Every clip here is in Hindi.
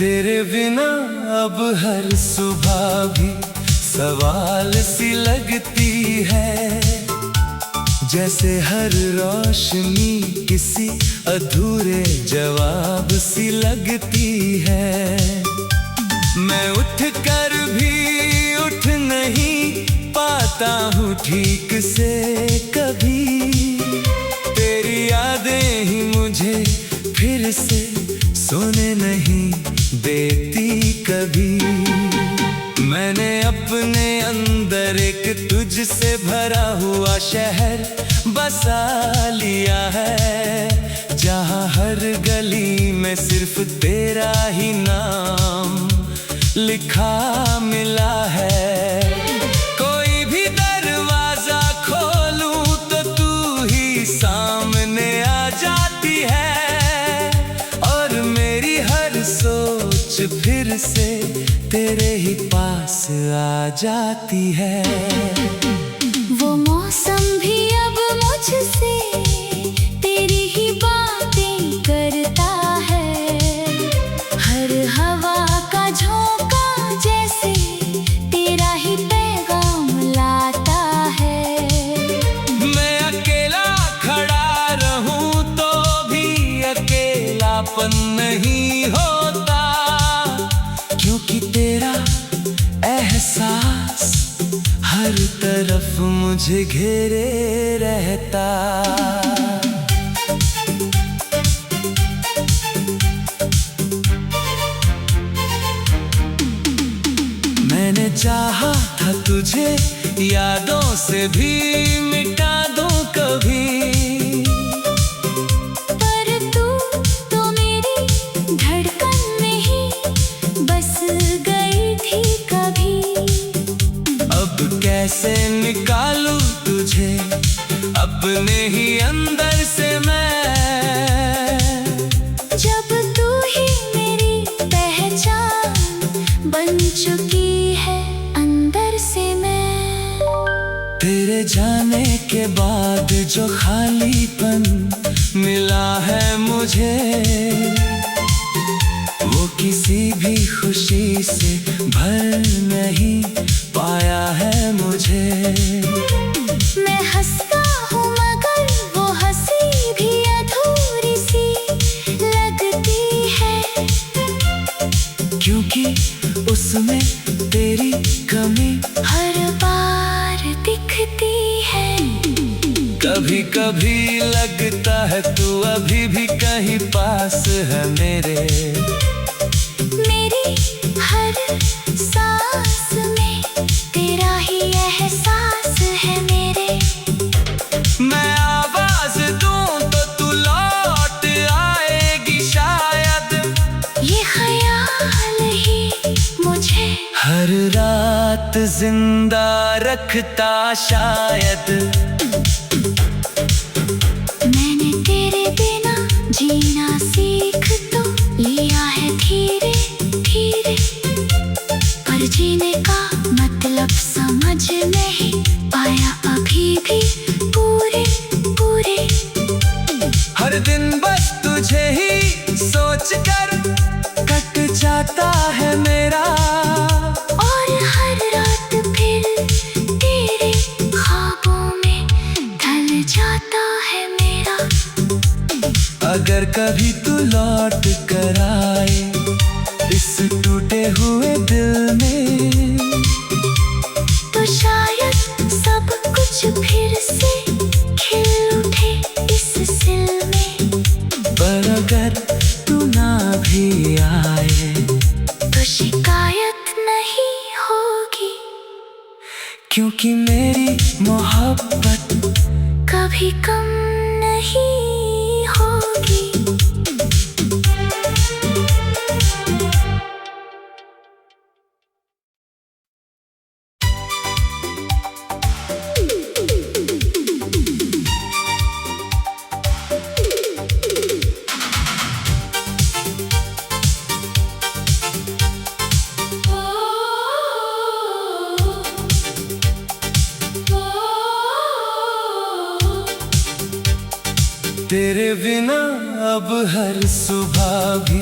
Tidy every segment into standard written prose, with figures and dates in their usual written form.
तेरे बिना अब हर सुबह भी सवाल सी लगती है, जैसे हर रोशनी किसी अधूरे जवाब सी लगती है। मैं उठ कर भी उठ नहीं पाता हूँ ठीक से कभी, तेरी यादें ही मुझे फिर से सोने नहीं देती कभी। मैंने अपने अंदर एक तुझसे भरा हुआ शहर बसा लिया है, जहाँ हर गली में सिर्फ तेरा ही नाम लिखा मिला है। कोई भी दरवाजा खोलूं तो तू ही सामने आ जाती है, और मेरी हर सोच फिर से तेरे ही पास आ जाती है। वो मौसम भी अब मुझसे तेरी ही बातें करता है, हर हवा का झोंका जैसे तेरा ही पैगाम लाता है। मैं अकेला खड़ा रहूं तो भी अकेलापन नहीं होता, क्योंकि तेरा एहसास हर तरफ मुझे घेरे रहता। मैंने चाहा था तुझे यादों से भी मिटा दूं कभी, पर तू तो मेरी धड़कन में ही बस गई थी कभी। अब कैसे निकालूं तुझे अपने ही अंदर से मैं, जब तू ही मेरी पहचान बन चुकी है अंदर से मैं। तेरे जाने के बाद जो खालीपन मिला है मुझे, वो किसी भी खुशी से भर नहीं पाया है मुझे। मैं हंसता हूँ मगर वो हंसी भी अधूरी सी लगती है, क्योंकि उसमें तेरी कमी हर बार दिखती है। कभी कभी लगता है तू अभी भी कहीं पास है मेरे, मेरी हर सांस में तेरा ही एहसास है मेरे। मैं आवाज दूं तो तू लौट आएगी शायद, ये ख्याल ही मुझे हर रात जिंदा रखता शायद। मैंने तेरे बिना जीना सीख तो लिया है धीरे धीरे, पर जीने का मतलब समझ नहीं पाया अभी भी पूरे पूरे। हर दिन बस तुझे ही सोच कर कट जाता है मेरा, और हर रात फिर तेरे ख्वाबों में ढल जाता है मेरा। अगर कभी तू लौट कर आए इस टूटे हुए दिल में, तो शायद सब कुछ फिर से खिल उठे इस दिल में। पर अगर तू ना भी आए तो शिकायत नहीं होगी, क्योंकि मेरी मोहब्बत कभी कम नहीं होगी। तेरे बिना अब हर सुबह भी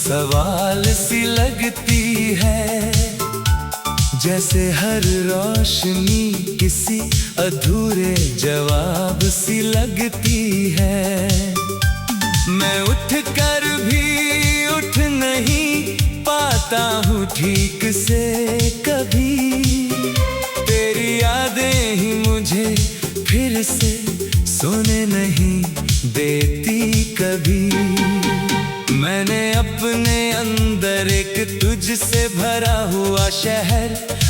सवाल सी लगती है, जैसे हर रोशनी किसी अधूरे जवाब सी लगती है। मैं उठ कर भी उठ नहीं पाता हूँ ठीक से कभी, तेरी यादें ही मुझे फिर से सोने नहीं देती कभी। मैंने अपने अंदर एक तुझसे भरा हुआ शहर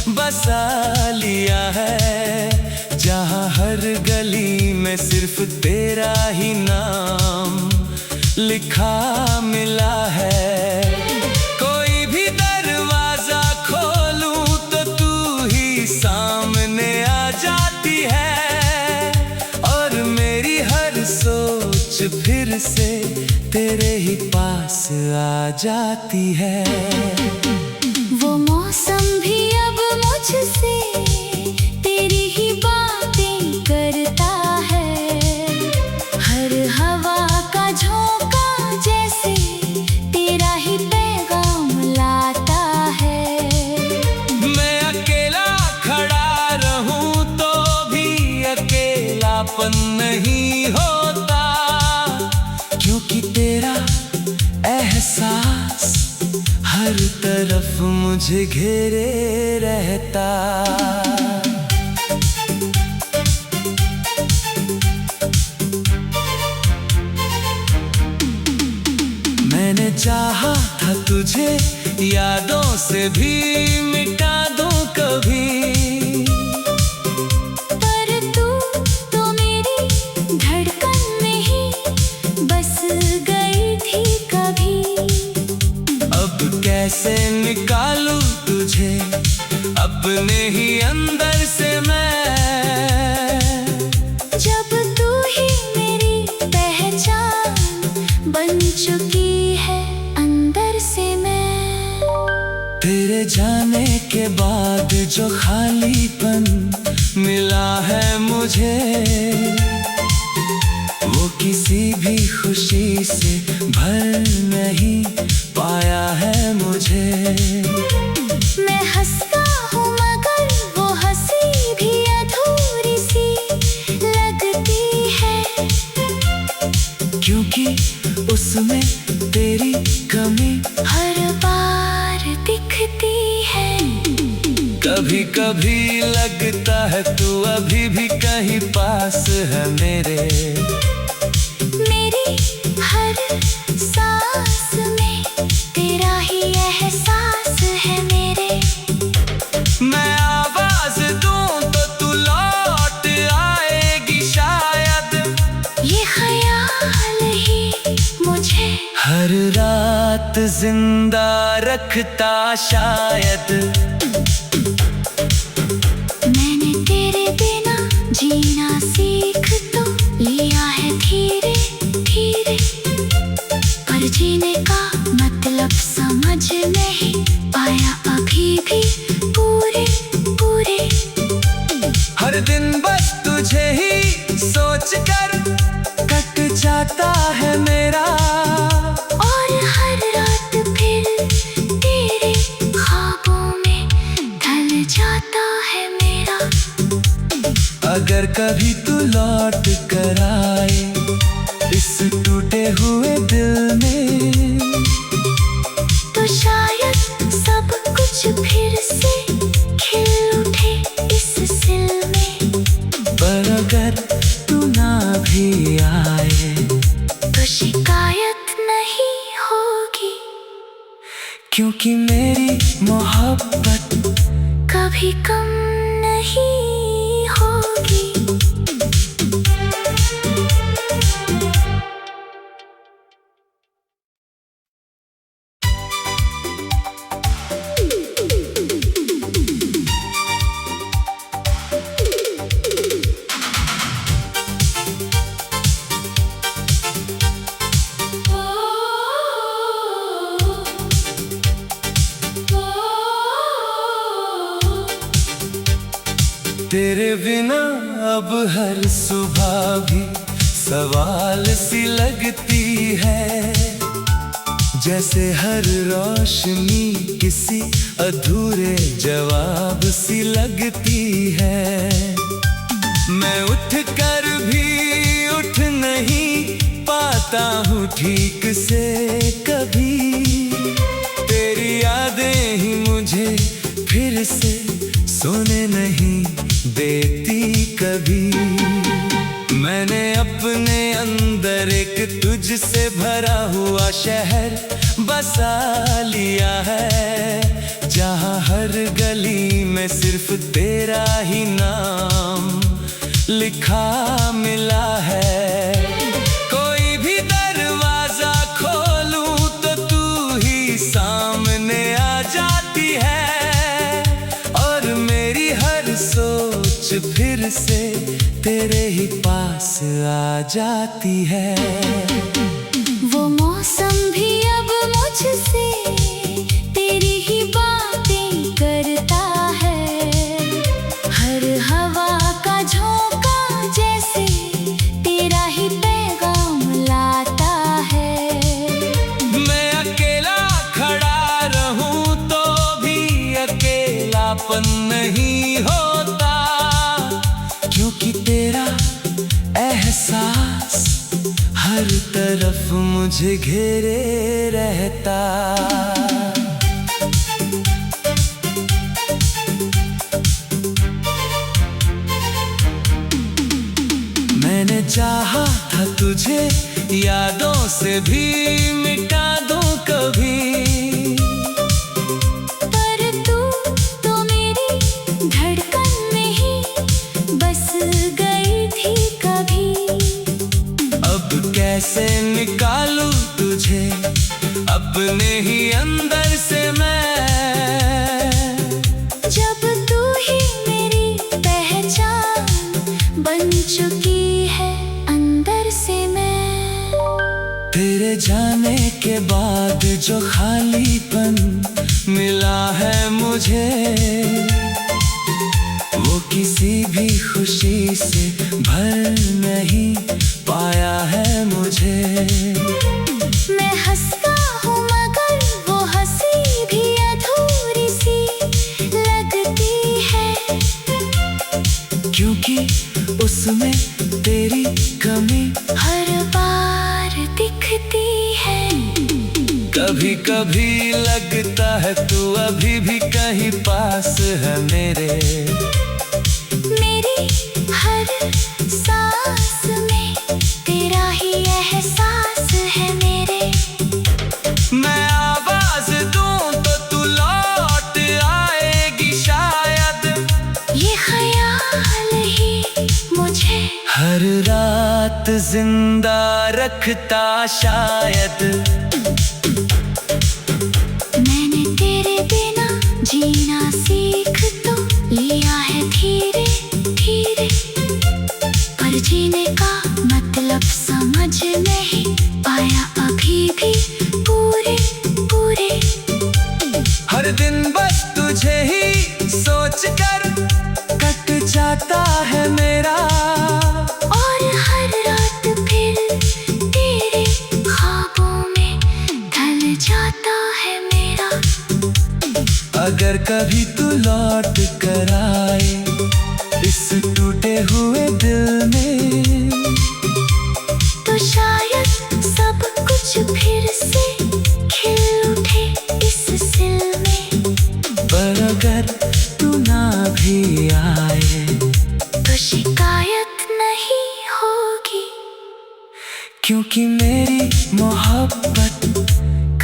बसा लिया है, जहाँ हर गली में सिर्फ तेरा ही नाम लिखा मिला है। कोई भी दरवाजा खोलूं तो तू ही सामने आ जाती है, और मेरी हर सोच फिर से तेरे ही पास आ जाती है। वो मौसम भी अब मुझसे तेरी ही बातें करता है, हर हवा का झोंका जैसे तेरा ही पैगाम लाता है। मैं अकेला खड़ा रहूं तो भी अकेलापन नहीं होता, क्योंकि तेरा एहसास हर तरफ मुझे घेरे रहता। मैंने चाहा था तुझे यादों से भी मिटा दूं कभी, पर तू तो मेरी धड़कन में ही बस गई थी कभी। अब कैसे निकालूं तुझे अपने ही अंदर से मैं, जब तू ही मेरी पहचान बन चुकी है अंदर से मैं। तेरे जाने के बाद जो खालीपन मिला है मुझे, वो किसी भी खुशी से भर नहीं पाया है मुझे। मैं हंसता हूँ मगर वो हंसी भी अधूरी सी लगती है, क्योंकि उसमें तेरी कमी हर बार दिखती है। कभी कभी लगता है तू अभी भी कहीं पास है मेरे, मेरी हर सांस में तेरा ही एहसास है मेरे। मैं आवाज दूं तो तू लौट आएगी शायद, ये ख्याल ही मुझे हर रात जिंदा रखता शायद। मैंने तेरे बिना जीना सीख तो लिया है धीरे धीरे, पर जीने का मतलब समझ नहीं पाया अभी भी पूरे पूरे। हर दिन बस तुझे ही सोच कर कट जाता है मेरा, और हर रात फिर तेरे ख्वाबों में ढल जाता है मेरा। अगर कभी तू लौट कर आए इस टूटे हुए दिल में, तो शायद सब कुछ फिर से खिल उठे इस दिल में। पर अगर तू ना भी आए तो शिकायत नहीं होगी, क्योंकि मेरी मोहब्बत कभी कम नहीं होगी। तेरे बिना अब हर सुबह भी सवाल सी लगती है, जैसे हर रोशनी किसी अधूरे जवाब सी लगती है। मैं उठ कर भी उठ नहीं पाता हूँ ठीक से कभी। तेरी यादें ही मुझे फिर से सोने नहीं देती कभी। मैंने अपने अंदर एक तुझसे भरा हुआ शहर बसा लिया है, जहाँ हर गली में सिर्फ तेरा ही नाम लिखा मिला है। कोई भी दरवाजा खोलूं तो तू ही सामने आ जाती है, और मेरी हर सोच फिर से तेरे ही पास आ जाती है। वो मौसम भी अब मुझसे तेरी ही बातें करता है। हर हवा का झोंका जैसे तेरा ही पैगाम लाता है। मैं अकेला खड़ा रहूं तो भी अकेलापन नहीं होता, क्योंकि तेरा एहसास हर तरफ मुझे घेरे रहता। मैंने चाहा था तुझे यादों से भी मिटा दूं कभी, पर तू तो मेरी धड़कन में ही बस गई थी कभी। अब कैसे निकालूं तुझे अपने ही अंदर से मैं, जब तू ही मेरी पहचान बन चुकी है अंदर से मैं। तेरे जाने के बाद जो खालीपन मिला है मुझे, वो किसी भी खुशी से भर नहीं पाया है मुझे। मैं हंसता हूँ मगर वो हंसी भी अधूरी सी लगती है, क्योंकि उसमें तेरी कमी हर बार दिखती है। कभी कभी लगता है तू अभी भी कहीं पास है मेरे। मेरी हर सांस में तेरा ही एहसास है मेरे। मैं आवाज दूं तो तू लौट आएगी शायद, ये ख्याल ही मुझे हर रात जिंदा रखता शायद। मैंने तेरे बिना जीना सीख तो लिया है धीरे धीरे, पर जीने का मतलब समझ नहीं पाया अभी भी पूरे पूरे। हर दिन बस तुझे ही सोच कर कट जाता है मेरा, और हर रात फिर तेरे ख्वाबों में ढल जाता है मेरा। अगर कभी तू लौट कर आए इस टूटे हुए दिल में, तो शायद सब कुछ फिर से खिल उठे इस सिल में। पर अगर तू ना भी आए तो शिकायत नहीं होगी, क्योंकि मेरी मोहब्बत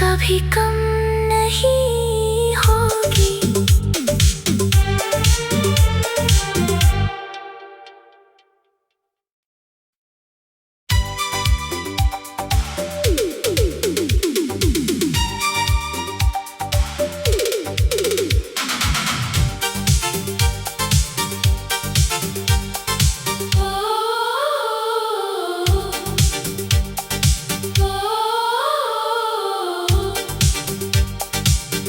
कभी कम नहीं होगी।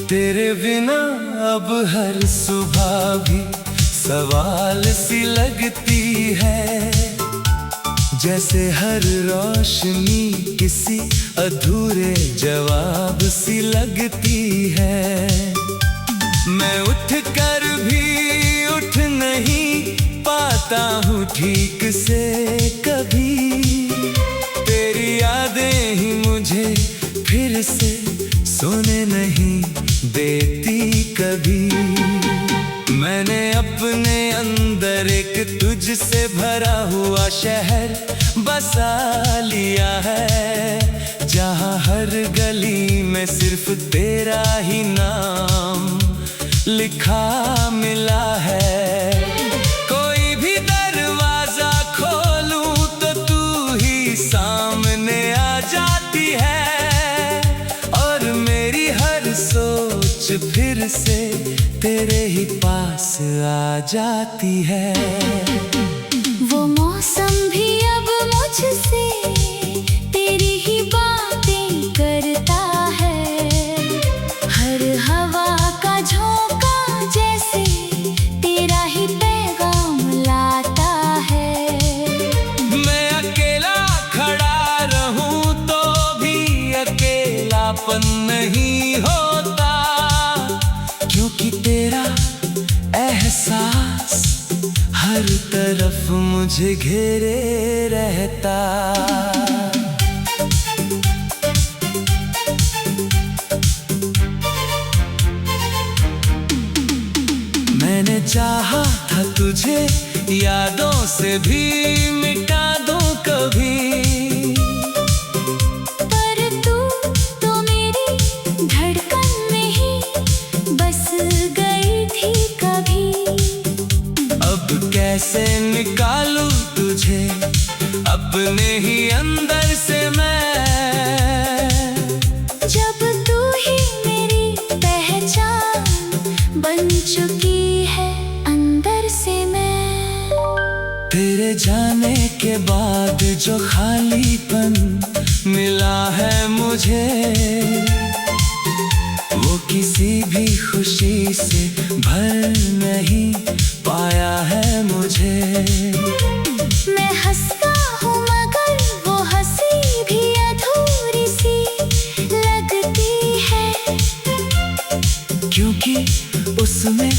तेरे बिना अब हर सुबह भी सवाल सी लगती है। जैसे हर रोशनी किसी अधूरे जवाब सी लगती है। मैं उठ कर भी उठ नहीं पाता हूँ ठीक से कभी। तेरी यादें ही मुझे फिर से सोने नहीं देती कभी। मैंने अपने अंदर एक तुझसे भरा हुआ शहर बसा लिया है, जहाँ हर गली में सिर्फ तेरा ही नाम लिखा मिला है। कोई भी दरवाजा खोलूं तो तू ही सामने आ जाती है, और मेरी हर सोच फिर से तेरे ही पास आ जाती है। वो मौसम भी अब मुझसे तेरी ही बातें करता है। हर हवा का झोंका जैसे तेरा ही पैगाम लाता है। मैं अकेला खड़ा रहूं तो भी अकेलापन नहीं होता, क्योंकि तेरा एहसास हर तरफ मुझे घेरे रहता। मैंने चाहा था तुझे यादों से भी मिटा दूं कभी, पर तू तो मेरी धड़कन में ही बस गई थी कभी। अब कैसे निकालूं तुझे अपने ही अंदर से मैं, जब तू ही मेरी पहचान बन चुकी है अंदर से मैं। तेरे जाने के बाद जो खालीपन मिला है मुझे, वो किसी भी खुशी से भर नहीं पाया है मुझे। मैं हंसता हूँ मगर वो हंसी भी अधूरी सी लगती है, क्योंकि उसमें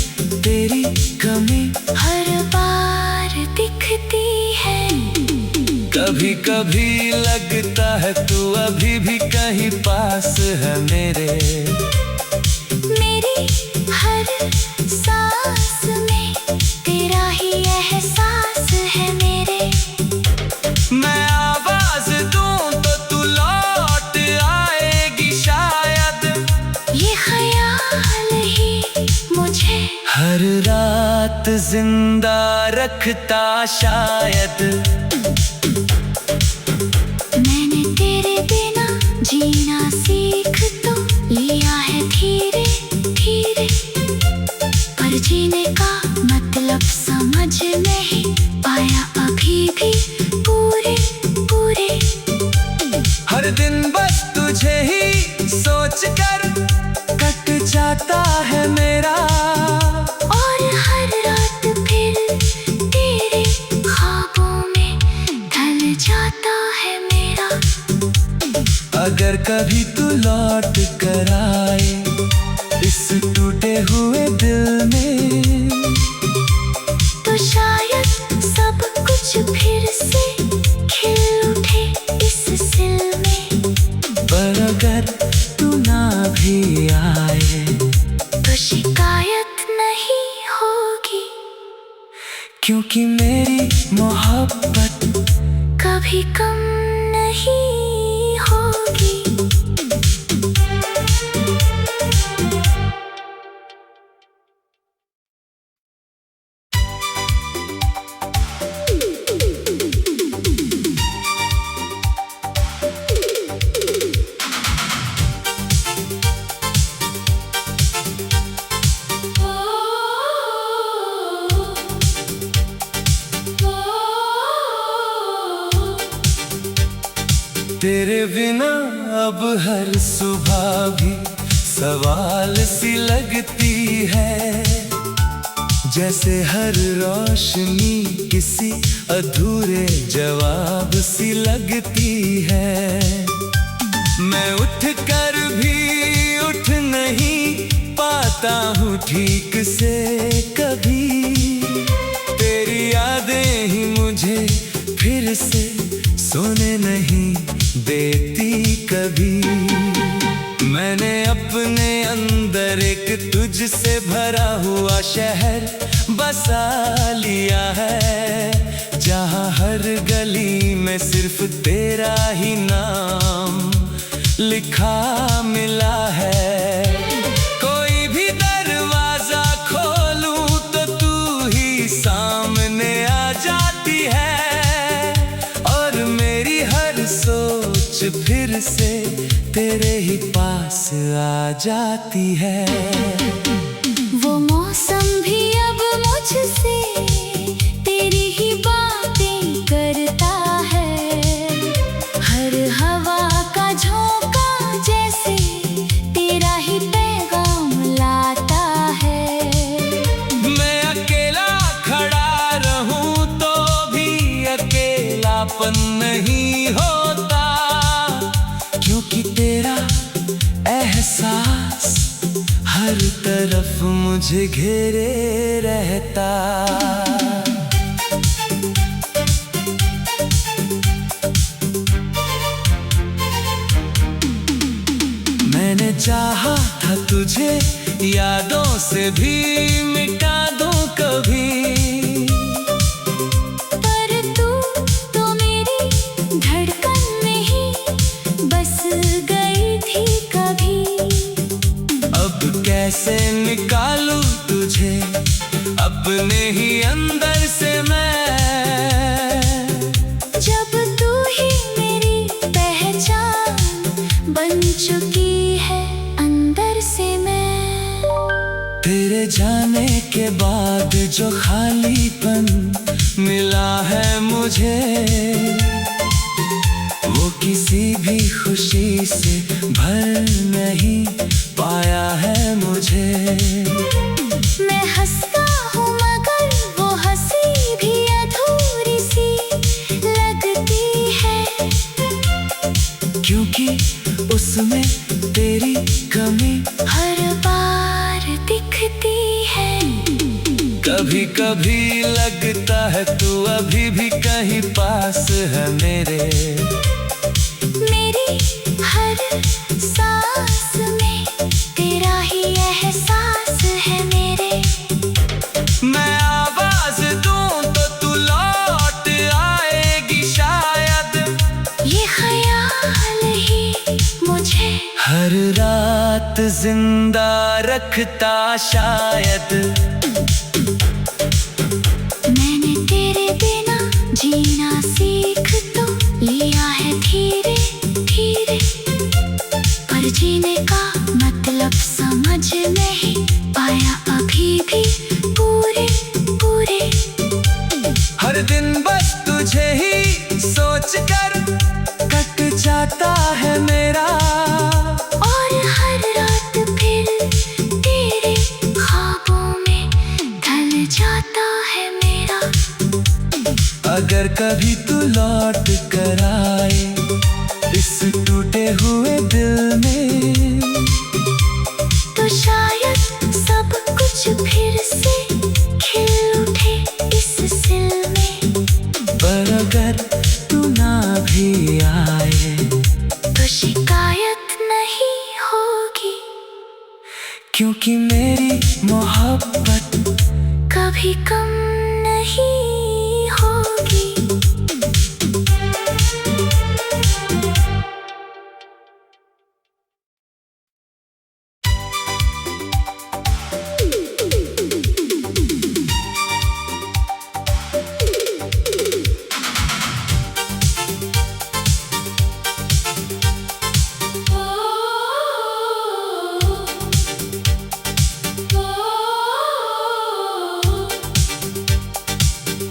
तेरी कमी हर बार दिखती है। कभी कभी लगता है तू अभी भी कहीं पास है मेरे। मेरी हर सांस में तेरा ही एहसास है मेरे। मैं आवाज दूं तो तू लौट आएगी शायद, ये ख्याल ही मुझे हर रात जिंदा रखता शायद। मैंने तेरे बिना जीना सीख तो लिया है धीरे धीरे, पर जीने का मतलब समझ नहीं पाया अभी भी पूरे पूरे। हर दिन बस तुझे ही सोच कर कट जाता है मेरा, और हर रात फिर तेरे ख्वाबों में ढल जाता है मेरा। अगर कभी तू लौट कर आए इस टूटे हुए दिल में, तो शायद सब कुछ फिर से खिल उठे इस दिल में। पर अगर तू ना भी आए तो शिकायत नहीं होगी, क्योंकि मेरी मोहब्बत कभी कम नहीं होगी। तेरे बिना अब हर सुबह भी सवाल सी लगती है, जैसे हर रोशनी किसी अधूरे जवाब सी लगती है। मैं उठ कर भी उठ नहीं पाता हूँ ठीक से कभी। तेरी यादें ही मुझे फिर से सोने नहीं देती कभी। मैंने अपने अंदर एक तुझसे भरा हुआ शहर बसा लिया है, जहाँ हर गली में सिर्फ तेरा ही नाम लिखा मिला है। कोई भी दरवाजा खोलूं तो तू ही सामने आ जाती है, और मेरी हर सोच फिर से तेरे ही पास आ जाती है। वो मौसम भी अब मुझसे तेरी ही बातें करता है। हर हवा का झोंका जैसे तेरा ही पैगाम लाता है। मैं अकेला खड़ा रहूं तो भी अकेलापन नहीं होता, क्योंकि तेरा एहसास हर तरफ मुझे घेरे रहता। मैंने चाहा था तुझे यादों से भी मिटा दूं कभी, पर तू तो मेरी धड़कन में ही बस गई थी कभी। अब कैसे निकालूं तुझे अपने ही अंदर से मैं, जब तू ही मेरी पहचान बन चुकी है अंदर से मैं। तेरे जाने के बाद जो खालीपन मिला है मुझे, वो किसी भी खुशी से भर नहीं पाया है मुझे। मैं हंसता हूँ मगर वो हंसी भी अधूरी सी लगती है, क्योंकि उसमें तेरी कमी हर बार दिखती है। कभी कभी लगता है तू अभी भी कहीं पास है मेरे। मेरी हर सांस में तेरा ही एहसास है मेरे। मैं आवाज दूं तो तू लौट आएगी शायद, ये ख्याल ही मुझे हर रात जिंदा रखता शायद। मैंने तेरे बिना जीना सीख तो लिया है धीरे धीरे, पर जीने का मतलब समझ नहीं पाया अभी भी पूरे पूरे। हर दिन बस तुझे ही सोच कर कट जाता है मेरा, और हर रात फिर तेरे ख्वाबों में ढल जाता है मेरा। अगर कभी तू लौट कर आए इस टूटे हुए दिल में, तो शायद सब कुछ फिर से खिल उठे इस दिल में। पर अगर तू ना भी आए तो शिकायत नहीं होगी, क्योंकि मेरी मोहब्बत कभी कम नहीं होगी।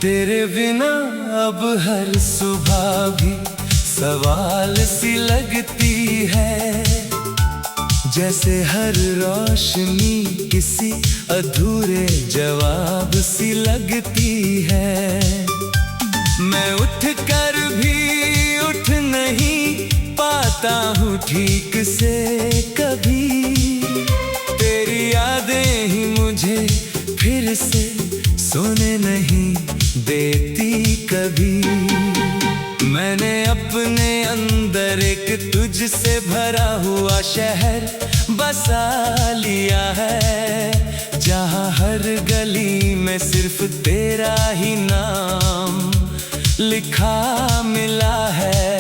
तेरे बिना अब हर सुबह भी सवाल सी लगती है, जैसे हर रोशनी किसी अधूरे जवाब सी लगती है। मैं उठ कर भी ठीक से कभी, तेरी यादें ही मुझे फिर से सोने नहीं देती कभी। मैंने अपने अंदर एक तुझसे भरा हुआ शहर बसा लिया है, जहाँ हर गली में सिर्फ तेरा ही नाम लिखा मिला है।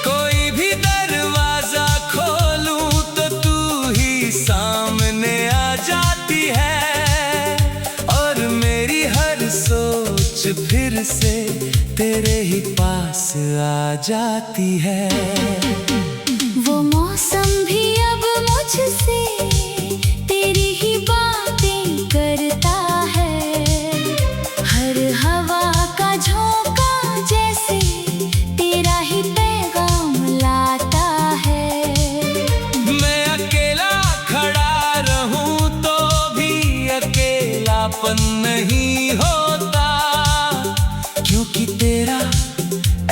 कोई भी दरवाजा खोलूं तो तू ही सामने आ जाती है, और मेरी हर सोच फिर से तेरे ही पास आ जाती है। वो मौसम भी अब मुझसे तेरी ही बातें करता है, हर हवा का झोंका जैसे तेरा ही पैगाम लाता है। मैं अकेला खड़ा रहूं तो भी अकेलापन नहीं होता, क्योंकि तेरा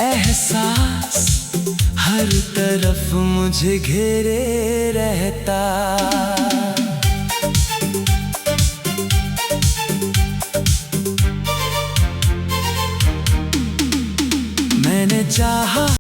एहसास हर तरफ मुझे घेरे रहता। मैंने चाहा